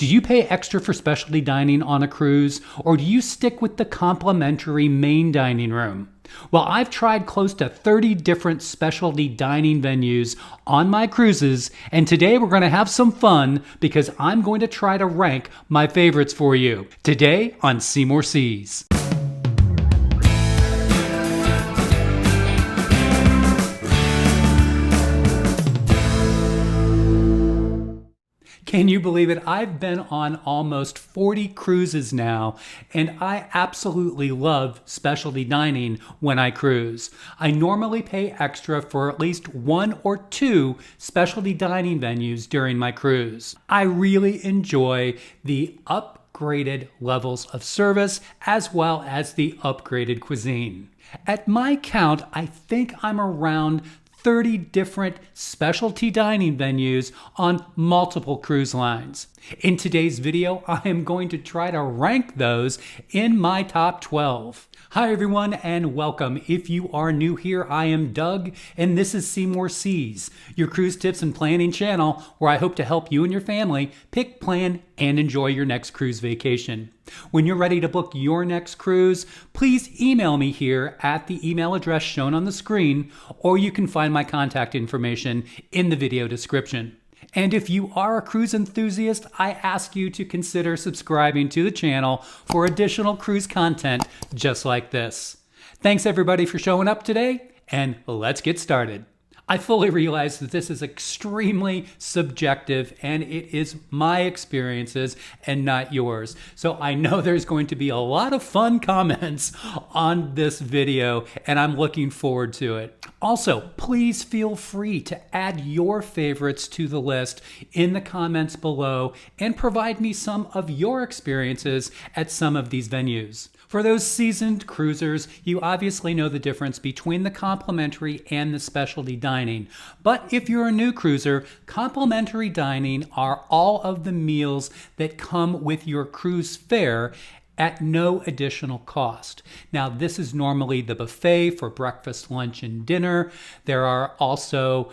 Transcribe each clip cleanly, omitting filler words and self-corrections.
Do you pay extra for specialty dining on a cruise, or do you stick with the complimentary main dining room? Well, I've tried close to 30 different specialty dining venues on my cruises, and today we're going to have some fun because I'm going to try to rank my favorites for you. Today on Seymour Seas. Can you believe it? I've been on almost 40 cruises now, and I absolutely love specialty dining when I cruise. I normally pay extra for at least one or two specialty dining venues during my cruise. I really enjoy the upgraded levels of service as well as the upgraded cuisine. At my count, I think I'm around 30 different specialty dining venues on multiple cruise lines. In today's video, I am going to try to rank those in my top 12. Hi everyone and welcome. If you are new here, I am Doug and this is Seymour Seas, your cruise tips and planning channel where I hope to help you and your family pick, plan, and enjoy your next cruise vacation. When you're ready to book your next cruise, please email me here at the email address shown on the screen, or you can find my contact information in the video description. And if you are a cruise enthusiast, I ask you to consider subscribing to the channel for additional cruise content just like this. Thanks everybody for showing up today, and let's get started. I fully realize that this is extremely subjective and it is my experiences and not yours. So I know there's going to be a lot of fun comments on this video and I'm looking forward to it. Also, please feel free to add your favorites to the list in the comments below and provide me some of your experiences at some of these venues. For those seasoned cruisers, you obviously know the difference between the complimentary and the specialty dining. But if you're a new cruiser, complimentary dining are all of the meals that come with your cruise fare at no additional cost. Now, this is normally the buffet for breakfast, lunch, and dinner. There are also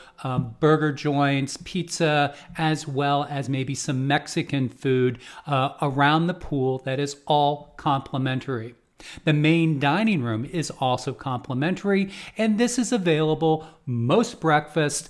burger joints, pizza, as well as maybe some Mexican food around the pool that is all complimentary. The main dining room is also complimentary, and this is available most breakfast,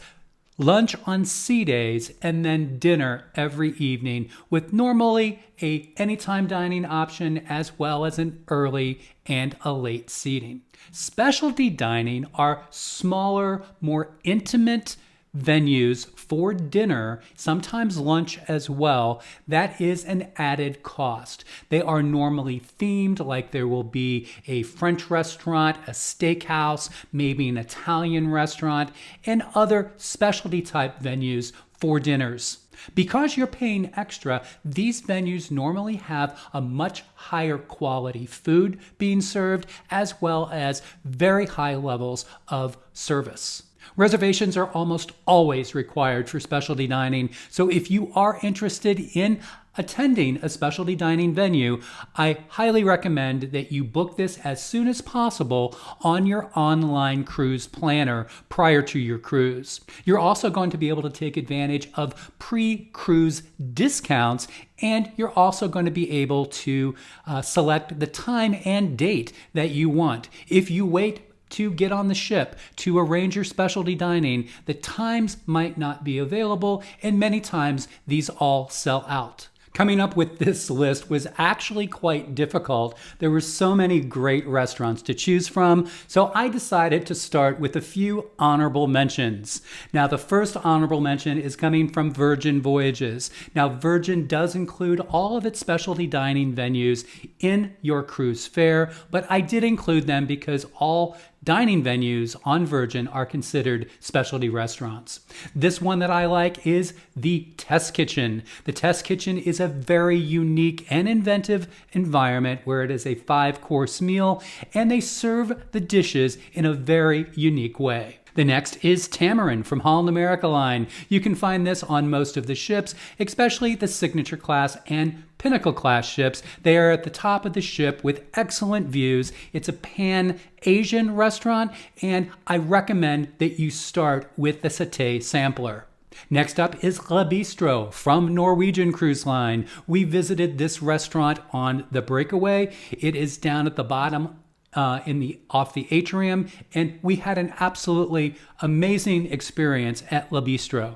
lunch on sea days, and then dinner every evening with normally a anytime dining option as well as an early and a late seating. Specialty dining are smaller, more intimate venues for dinner, sometimes lunch as well. That is an added cost. They are normally themed, like there will be a French restaurant, a steakhouse, maybe an Italian restaurant, and other specialty type venues for dinners. Because you're paying extra, these venues normally have a much higher quality food being served as well as very high levels of service. Reservations are almost always required for specialty dining, so if you are interested in attending a specialty dining venue, I highly recommend that you book this as soon as possible on your online cruise planner prior to your cruise. You're also going to be able to take advantage of pre-cruise discounts, and you're also going to be able to select the time and date that you want. If you wait to get on the ship to arrange your specialty dining, the times might not be available, and many times these all sell out. Coming up with this list was actually quite difficult. There were so many great restaurants to choose from, so I decided to start with a few honorable mentions. Now, the first honorable mention is coming from Virgin Voyages. Now, Virgin does include all of its specialty dining venues in your cruise fare, but I did include them because all dining venues on Virgin are considered specialty restaurants. This one that I like is the Test Kitchen. The Test Kitchen is a very unique and inventive environment where it is a 5-course meal and they serve the dishes in a very unique way. The next is Tamarind from Holland America Line. You can find this on most of the ships, especially the Signature Class and Pinnacle Class ships. They are at the top of the ship with excellent views. It's a Pan-Asian restaurant, and I recommend that you start with the satay sampler. Next up is Le Bistro from Norwegian Cruise Line. We visited this restaurant on the Breakaway. It is down at the bottom off the atrium, and we had an absolutely amazing experience at Le Bistro.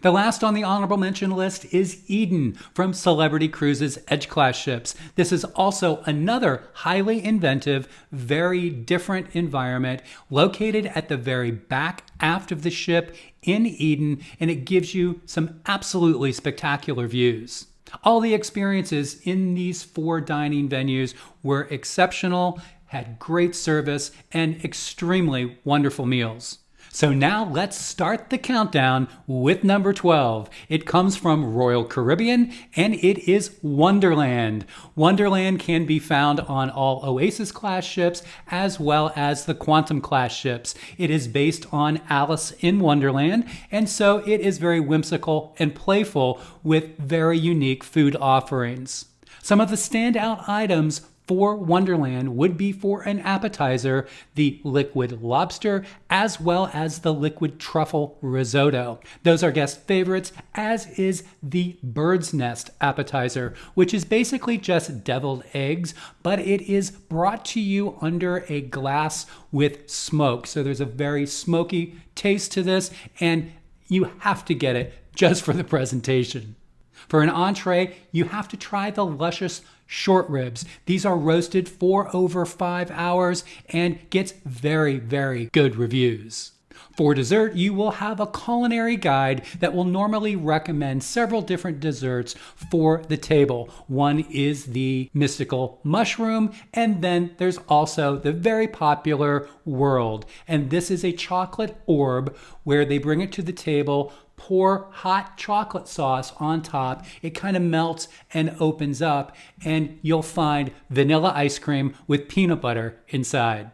The last on the honorable mention list is Eden from Celebrity Cruises Edge Class ships. This is also another highly inventive, very different environment located at the very back aft of the ship in Eden, and it gives you some absolutely spectacular views. All the experiences in these 4 dining venues were exceptional, had great service, and extremely wonderful meals. So now let's start the countdown with number 12. It comes from Royal Caribbean, and it is Wonderland. Wonderland can be found on all Oasis class ships as well as the Quantum class ships. It is based on Alice in Wonderland, and so it is very whimsical and playful with very unique food offerings. Some of the standout items for Wonderland would be, for an appetizer, the liquid lobster as well as the liquid truffle risotto. Those are guest favorites, as is the bird's nest appetizer, which is basically just deviled eggs, but it is brought to you under a glass with smoke. So there's a very smoky taste to this, and you have to get it just for the presentation. For an entree, you have to try the luscious short ribs. These are roasted for over 5 hours and gets very, very good reviews. For dessert, you will have a culinary guide that will normally recommend several different desserts for the table. One is the mystical mushroom, and then there's also the very popular World. And this is a chocolate orb where they bring it to the table, pour hot chocolate sauce on top. It kind of melts and opens up, and you'll find vanilla ice cream with peanut butter inside.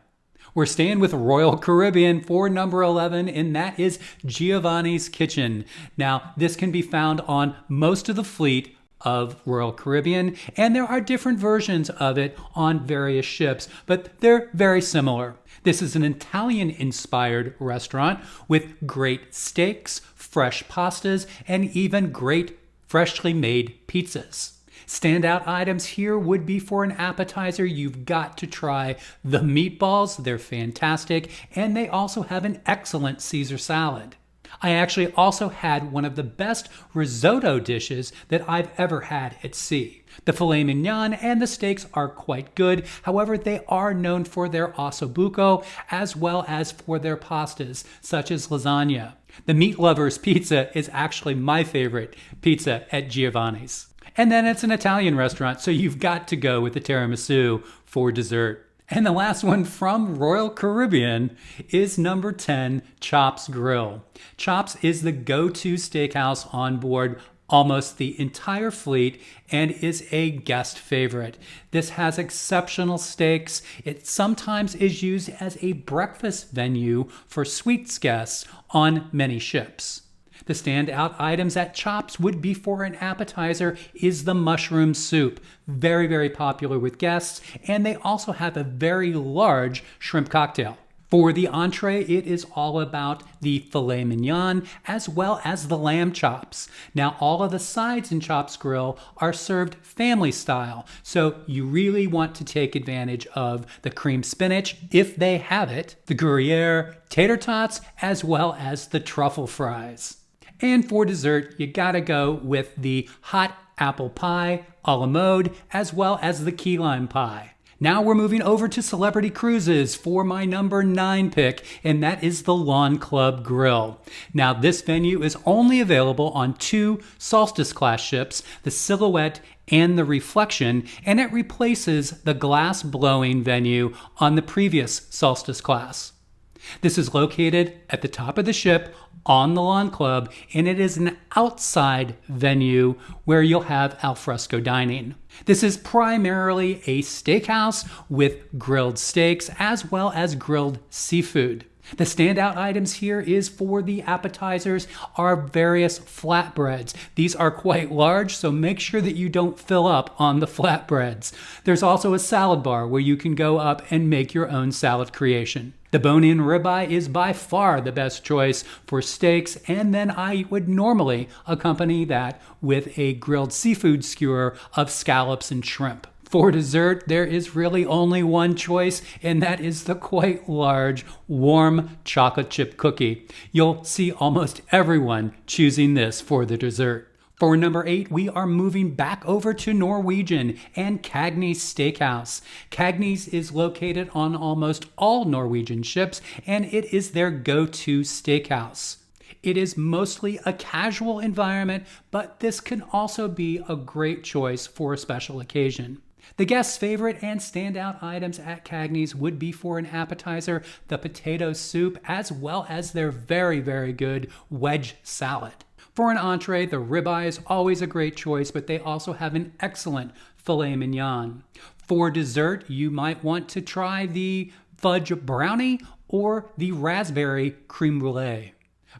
We're staying with Royal Caribbean for number 11, and that is Giovanni's Kitchen. Now, this can be found on most of the fleet of Royal Caribbean, and there are different versions of it on various ships, but they're very similar. This is an Italian-inspired restaurant with great steaks, fresh pastas, and even great freshly made pizzas. Standout items here would be, for an appetizer, you've got to try the meatballs. They're fantastic, and they also have an excellent Caesar salad. I actually also had one of the best risotto dishes that I've ever had at sea. The filet mignon and the steaks are quite good. However, they are known for their ossobuco as well as for their pastas, such as lasagna. The Meat Lover's Pizza is actually my favorite pizza at Giovanni's. And then it's an Italian restaurant, so you've got to go with the tiramisu for dessert. And the last one from Royal Caribbean is number 10, Chops Grille. Chops is the go-to steakhouse on board almost the entire fleet and is a guest favorite. This has exceptional steaks. It sometimes is used as a breakfast venue for suites guests on many ships. The standout items at Chops would be, for an appetizer, is the mushroom soup. Very, very popular with guests, and they also have a very large shrimp cocktail. For the entree, it is all about the filet mignon as well as the lamb chops. Now, all of the sides in Chops Grille are served family style, so you really want to take advantage of the cream spinach, if they have it, the Gruyere, tater tots, as well as the truffle fries. And for dessert, you gotta go with the hot apple pie a la mode, as well as the key lime pie. Now we're moving over to Celebrity Cruises for my number 9 pick, and that is the Lawn Club Grill. Now, this venue is only available on 2 Solstice class ships, the Silhouette and the Reflection, and it replaces the glass blowing venue on the previous Solstice class. This is located at the top of the ship on the Lawn Club, and it is an outside venue where you'll have alfresco dining. This is primarily a steakhouse with grilled steaks as well as grilled seafood. The standout items here is for the appetizers are various flatbreads. These are quite large, so make sure that you don't fill up on the flatbreads. There's also a salad bar where you can go up and make your own salad creation. The bone-in ribeye is by far the best choice for steaks, and then I would normally accompany that with a grilled seafood skewer of scallops and shrimp. For dessert, there is really only one choice, and that is the quite large, warm chocolate chip cookie. You'll see almost everyone choosing this for the dessert. For number 8, we are moving back over to Norwegian and Cagney Steakhouse. Cagney's is located on almost all Norwegian ships, and it is their go-to steakhouse. It is mostly a casual environment, but this can also be a great choice for a special occasion. The guest's favorite and standout items at Cagney's would be for an appetizer, the potato soup, as well as their very, very good wedge salad. For an entree, the ribeye is always a great choice, but they also have an excellent filet mignon. For dessert, you might want to try the fudge brownie or the raspberry creme brulee.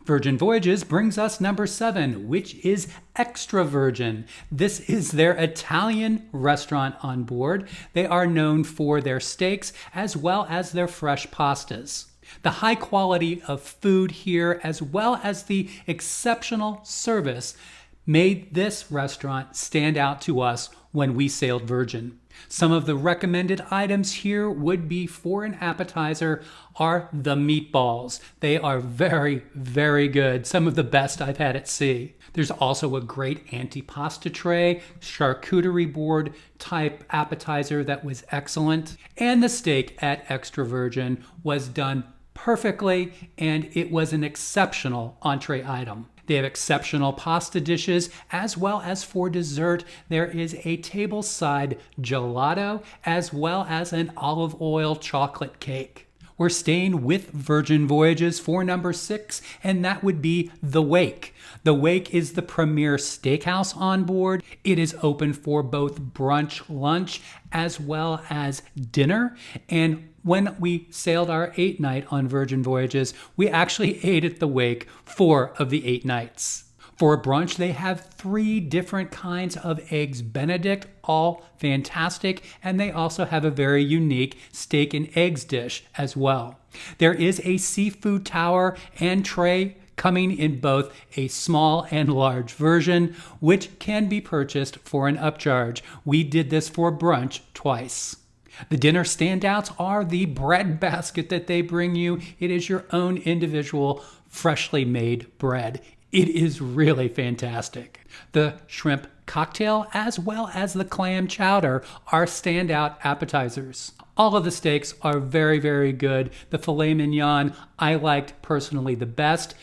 Virgin Voyages brings us number 7, which is Extra Virgin. This is their Italian restaurant on board. They are known for their steaks as well as their fresh pastas. The high quality of food here, as well as the exceptional service, made this restaurant stand out to us when we sailed Virgin. Some of the recommended items here would be for an appetizer are the meatballs. They are very, very good. Some of the best I've had at sea. There's also a great antipasta tray, charcuterie board type appetizer that was excellent. And the steak at Extra Virgin was done perfectly, and it was an exceptional entree item. They have exceptional pasta dishes, as well as for dessert, there is a tableside gelato, as well as an olive oil chocolate cake. We're staying with Virgin Voyages for number 6, and that would be The Wake. The Wake is the premier steakhouse on board. It is open for both brunch, lunch, as well as dinner. And when we sailed our 8th night on Virgin Voyages, we actually ate at The Wake 4 of the 8 nights. For brunch, they have 3 different kinds of eggs Benedict, all fantastic, and they also have a very unique steak and eggs dish as well. There is a seafood tower and tray coming in both a small and large version, which can be purchased for an upcharge. We did this for brunch twice. The dinner standouts are the bread basket that they bring you. It is your own individual, freshly made bread. It is really fantastic. The shrimp cocktail as well as the clam chowder are standout appetizers. All of the steaks are very, very good. The filet mignon I liked personally the best.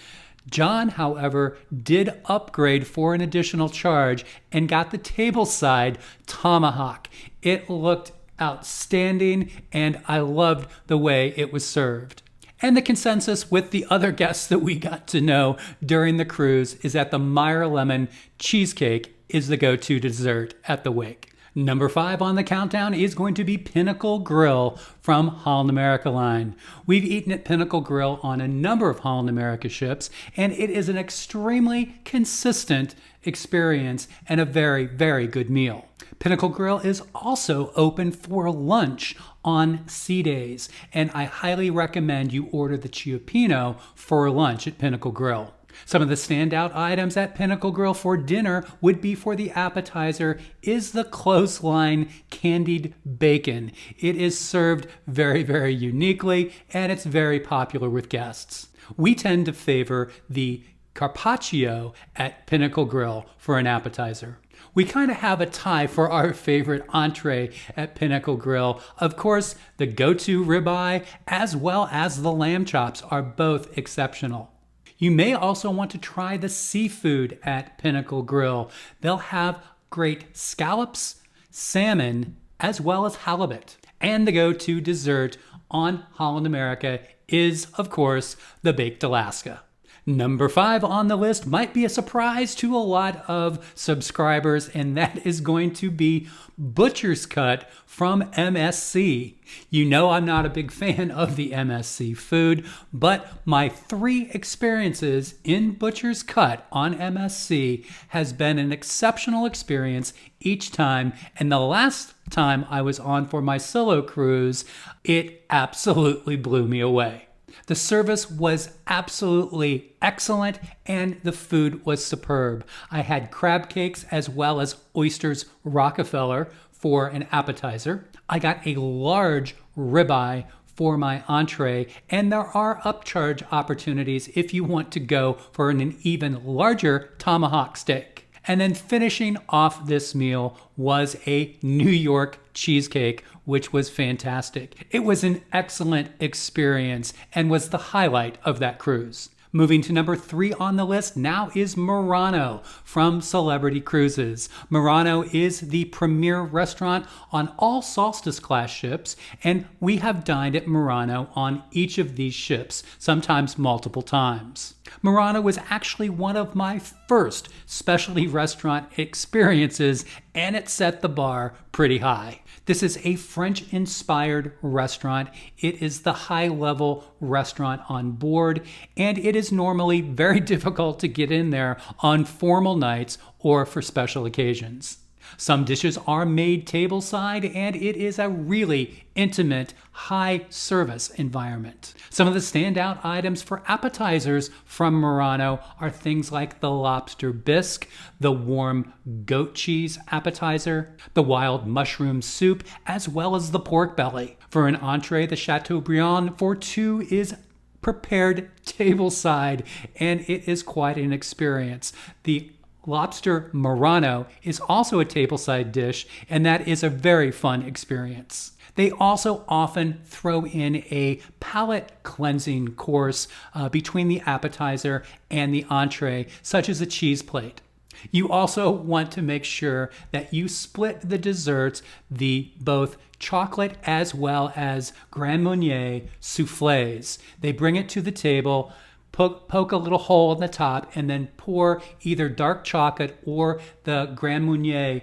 John, however, did upgrade for an additional charge and got the tableside tomahawk. It looked outstanding, and I loved the way it was served. And the consensus with the other guests that we got to know during the cruise is that the Meyer lemon cheesecake is the go-to dessert at the Wake. Number 5 on the countdown is going to be Pinnacle Grill from Holland America Line. We've eaten at Pinnacle Grill on a number of Holland America ships, and it is an extremely consistent experience and a very, very good meal. Pinnacle Grill is also open for lunch on sea days, and I highly recommend you order the Cioppino for lunch at Pinnacle Grill. Some of the standout items at Pinnacle Grill for dinner would be for the appetizer is the clothesline candied bacon. It is served very, very uniquely, and it's very popular with guests. We tend to favor the carpaccio at Pinnacle Grill for an appetizer. We kind of have a tie for our favorite entree at Pinnacle Grill. Of course, the go-to ribeye as well as the lamb chops are both exceptional. You may also want to try the seafood at Pinnacle Grill. They'll have great scallops, salmon, as well as halibut. And the go-to dessert on Holland America is, of course, the baked Alaska. Number 5 on the list might be a surprise to a lot of subscribers, and that is going to be Butcher's Cut from MSC. You know I'm not a big fan of the MSC food, but my 3 experiences in Butcher's Cut on MSC has been an exceptional experience each time, and the last time I was on for my solo cruise, it absolutely blew me away. The service was absolutely excellent and the food was superb. I had crab cakes as well as oysters Rockefeller for an appetizer. I got a large ribeye for my entree, and there are upcharge opportunities if you want to go for an even larger tomahawk steak. And then finishing off this meal was a New York cheesecake, which was fantastic. It was an excellent experience and was the highlight of that cruise. Moving to number 3 on the list now is Murano from Celebrity Cruises. Murano is the premier restaurant on all Solstice class ships, and we have dined at Murano on each of these ships, sometimes multiple times. Murano was actually one of my first specialty restaurant experiences, and it set the bar pretty high. This is a French-inspired restaurant. It is the high-level restaurant on board, and it is normally very difficult to get in there on formal nights or for special occasions. Some dishes are made tableside, and it is a really intimate, high-service environment. Some of the standout items for appetizers from Murano are things like the lobster bisque, the warm goat cheese appetizer, the wild mushroom soup, as well as the pork belly. For an entree, the Chateaubriand for 2 is prepared tableside, and it is quite an experience. The lobster Murano is also a tableside dish, and that is a very fun experience. They also often throw in a palate cleansing course between the appetizer and the entree, such as a cheese plate. You also want to make sure that you split the desserts, the both chocolate as well as Grand Marnier soufflés. They bring it to the table, poke a little hole in the top, and then pour either dark chocolate or the Grand Marnier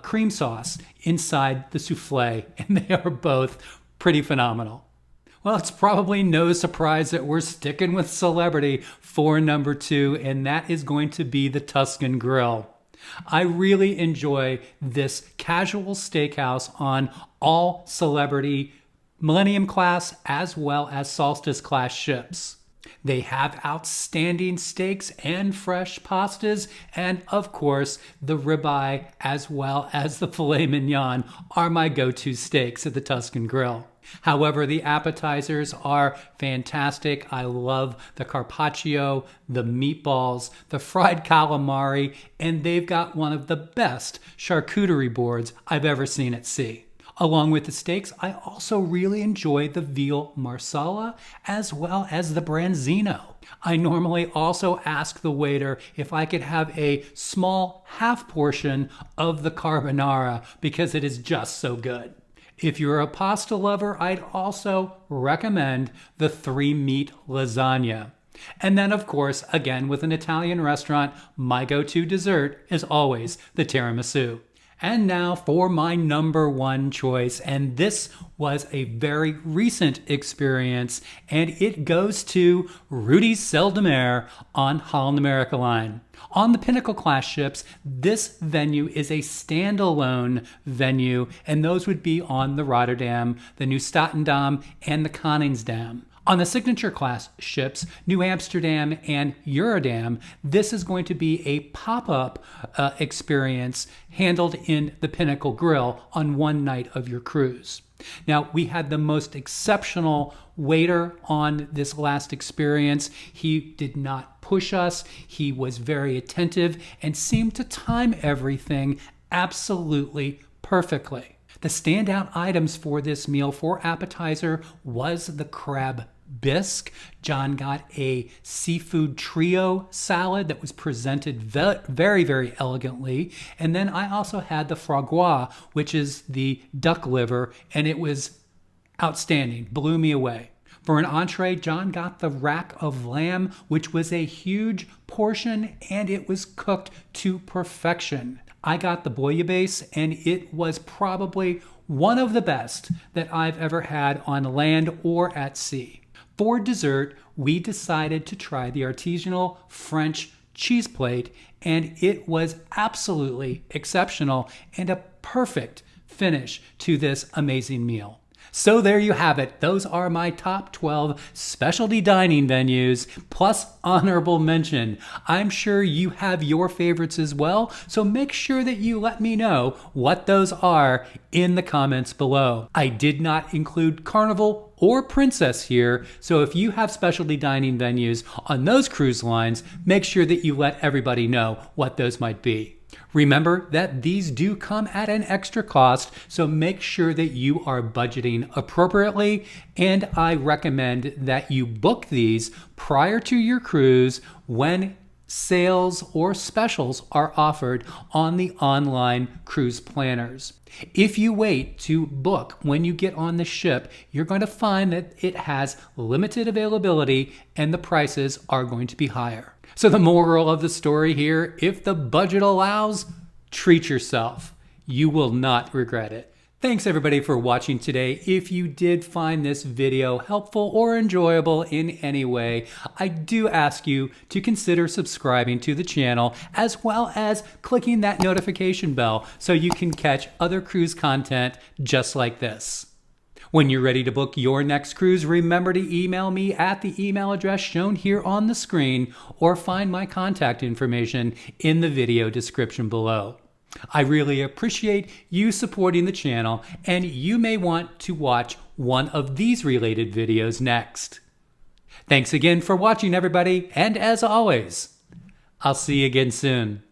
cream sauce inside the souffle, and they are both pretty phenomenal. Well, it's probably no surprise that we're sticking with celebrity for number 2, and that is going to be the Tuscan Grille. I really enjoy this casual steakhouse on all Celebrity Millennium class as well as Solstice class ships. They have outstanding steaks and fresh pastas, and of course, the ribeye as well as the filet mignon are my go-to steaks at the Tuscan Grille. However, the appetizers are fantastic. I love the carpaccio, the meatballs, the fried calamari, and they've got one of the best charcuterie boards I've ever seen at sea. Along with the steaks, I also really enjoy the veal marsala as well as the branzino. I normally also ask the waiter if I could have a small half portion of the carbonara because it is just so good. If you're a pasta lover, I'd also recommend the 3-meat lasagna. And then, of course, again, with an Italian restaurant, my go-to dessert is always the tiramisu. And now for my number 1 choice, and this was a very recent experience, and it goes to Rudi's Celle de Mer on Holland America Line. On the Pinnacle class ships, this venue is a standalone venue, and those would be on the Rotterdam, the New Statendam, and the Koningsdam. On the Signature class ships, New Amsterdam and Eurodam, this is going to be a pop-up experience handled in the Pinnacle Grill on one night of your cruise. Now, we had the most exceptional waiter on this last experience. He did not push us. He was very attentive and seemed to time everything absolutely perfectly. The standout items for this meal for appetizer was the crab bisque. John got a seafood trio salad that was presented very, very elegantly. And then I also had the foie gras, which is the duck liver, and it was outstanding, blew me away. For an entree, John got the rack of lamb, which was a huge portion and it was cooked to perfection. I got the bouillabaisse and it was probably one of the best that I've ever had on land or at sea. For dessert, we decided to try the artisanal French cheese plate, and it was absolutely exceptional and a perfect finish to this amazing meal. So there you have it. Those are my top 12 specialty dining venues, plus honorable mention. I'm sure you have your favorites as well, so make sure that you let me know what those are in the comments below. I did not include Carnival or Princess here, so if you have specialty dining venues on those cruise lines, make sure that you let everybody know what those might be. Remember that these do come at an extra cost, so make sure that you are budgeting appropriately, and I recommend that you book these prior to your cruise when sales or specials are offered on the online cruise planners. If you wait to book when you get on the ship, you're going to find that it has limited availability and the prices are going to be higher. So the moral of the story here, if the budget allows, treat yourself. You will not regret it. Thanks everybody for watching today. If you did find this video helpful or enjoyable in any way, I do ask you to consider subscribing to the channel as well as clicking that notification bell so you can catch other cruise content just like this. When you're ready to book your next cruise, remember to email me at the email address shown here on the screen or find my contact information in the video description below. I really appreciate you supporting the channel, and you may want to watch one of these related videos next. Thanks again for watching, everybody, and as always, I'll see you again soon.